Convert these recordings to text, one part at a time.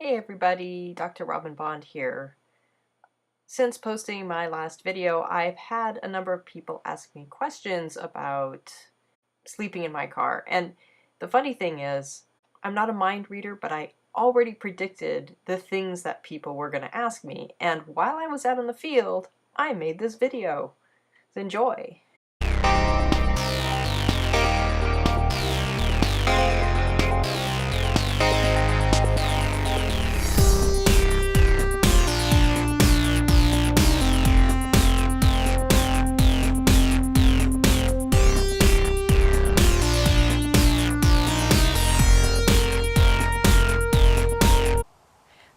Hey everybody, Dr. Robin Bond here. Since posting my last video, I've had a number of people ask me questions about sleeping in my car. And the funny thing is, I'm not a mind reader, but I already predicted the things that people were going to ask me. And while I was out in the field, I made this video. Enjoy.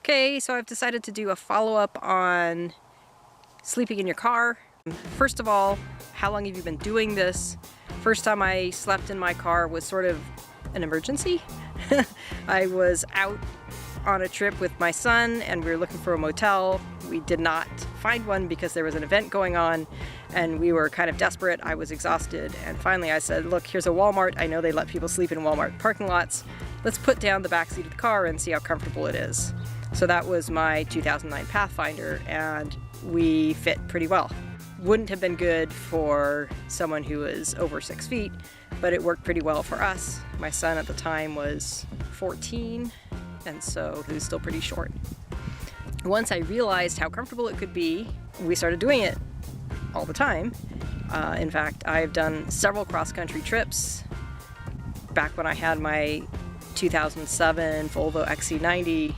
Okay, so I've decided to do a follow-up on sleeping in your car. First of all, how long have you been doing this? First time I slept in my car was sort of an emergency. I was out on a trip with my son and we were looking for a motel. We did not find one because there was an event going on and we were kind of desperate. I was exhausted, and finally I said, look, here's a Walmart. I know they let people sleep in Walmart parking lots. Let's put down the back seat of the car and see how comfortable it is. So that was my 2009 Pathfinder, and we fit pretty well. Wouldn't have been good for someone who was over 6 feet, but it worked pretty well for us. My son at the time was 14, and so he was still pretty short. Once I realized how comfortable it could be, we started doing it all the time. In fact, I've done several cross-country trips. Back when I had my 2007 Volvo XC90,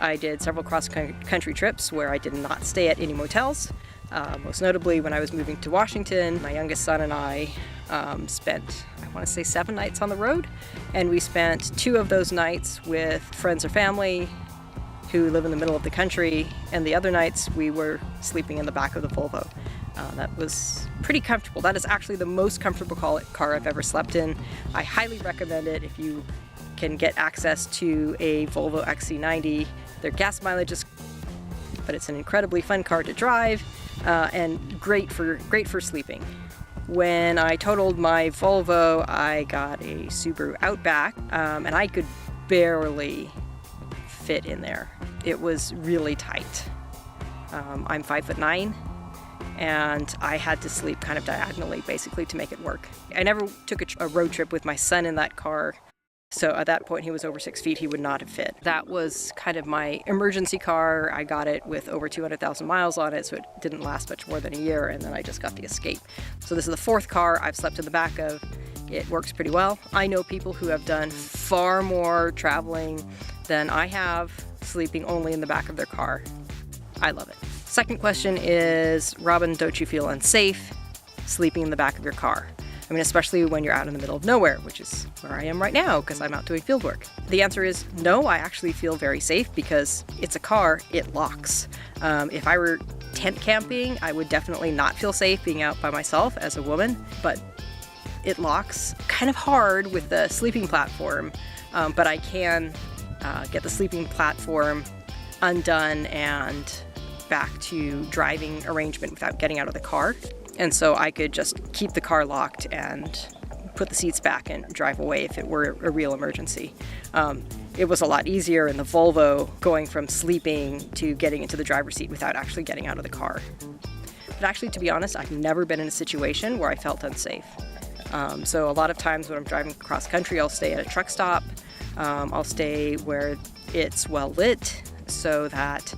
I did several cross-country trips where I did not stay at any motels. Most notably, when I was moving to Washington, my youngest son and I spent, I want to say, 7 nights on the road. And we spent 2 of those nights with friends or family who live in the middle of the country. And the other nights we were sleeping in the back of the Volvo. That was pretty comfortable. That is actually the most comfortable car I've ever slept in. I highly recommend it if you can get access to a Volvo XC90. Their gas mileage is, but it's an incredibly fun car to drive and great for sleeping. When I totaled my Volvo, I got a Subaru Outback, and I could barely fit in there. It was really tight. I'm 5'9", and I had to sleep kind of diagonally, basically, to make it work. I never took a road trip with my son in that car. So at that point, he was over 6 feet, he would not have fit. That was kind of my emergency car. I got it with over 200,000 miles on it, so it didn't last much more than a year, and then I just got the Escape. So this is the 4th car I've slept in the back of. It works pretty well. I know people who have done far more traveling than I have, sleeping only in the back of their car. I love it. Second question is, Robin, don't you feel unsafe sleeping in the back of your car? I mean, especially when you're out in the middle of nowhere, which is where I am right now because I'm out doing field work. The answer is no, I actually feel very safe because it's a car, it locks. If I were tent camping, I would definitely not feel safe being out by myself as a woman, but it locks kind of hard with the sleeping platform, but I can get the sleeping platform undone and back to driving arrangement without getting out of the car. And so I could just keep the car locked and put the seats back and drive away if it were a real emergency. It was a lot easier in the Volvo going from sleeping to getting into the driver's seat without actually getting out of the car. But actually, to be honest, I've never been in a situation where I felt unsafe. So a lot of times when I'm driving cross country, I'll stay at a truck stop. I'll stay where it's well lit so that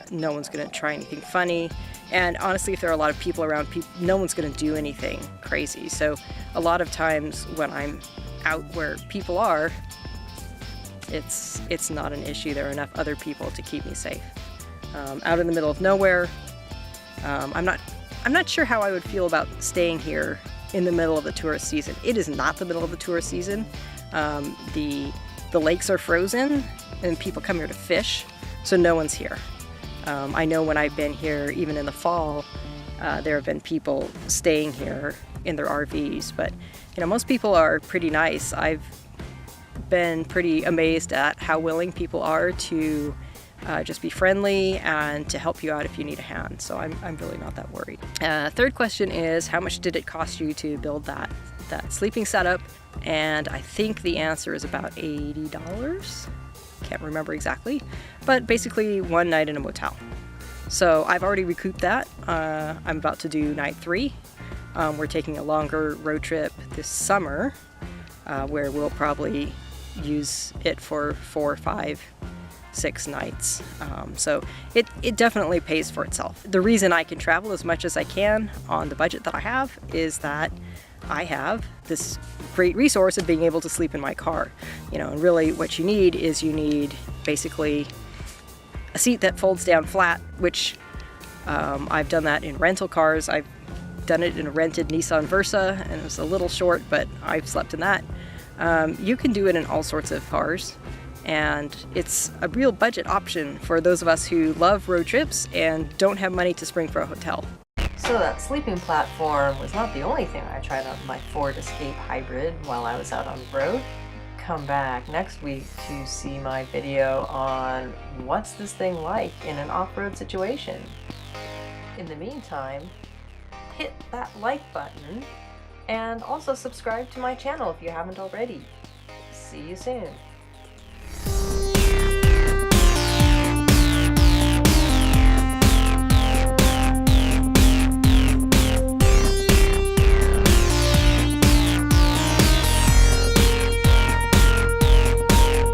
no one's gonna try anything funny. And honestly, if there are a lot of people around, no one's going to do anything crazy. So a lot of times when I'm out where people are, it's not an issue. There are enough other people to keep me safe. Out in the middle of nowhere, I'm not sure how I would feel about staying here in the middle of the tourist season. It is not the middle of the tourist season. The lakes are frozen and people come here to fish, so no one's here. I know when I've been here, even in the fall, there have been people staying here in their RVs, but you know, most people are pretty nice. I've been pretty amazed at how willing people are to just be friendly and to help you out if you need a hand. So I'm really not that worried. Third question is, how much did it cost you to build that sleeping setup? And I think the answer is about $80. can't remember exactly, but basically 1 night in a motel. So I've already recouped that. I'm about to do night 3. We're taking a longer road trip this summer where we'll probably use it for 4, 5, 6 nights. So it definitely pays for itself. The reason I can travel as much as I can on the budget that I have is that I have this great resource of being able to sleep in my car. You know, and really what you need is you need basically a seat that folds down flat, which I've done that in rental cars. I've done it in a rented Nissan Versa, and it was a little short, but I've slept in that. You can do it in all sorts of cars, and it's a real budget option for those of us who love road trips and don't have money to spring for a hotel. So that sleeping platform was not the only thing I tried on my Ford Escape Hybrid while I was out on the road. Come back next week to see my video on what's this thing like in an off-road situation. In the meantime, hit that like button and also subscribe to my channel if you haven't already. See you soon.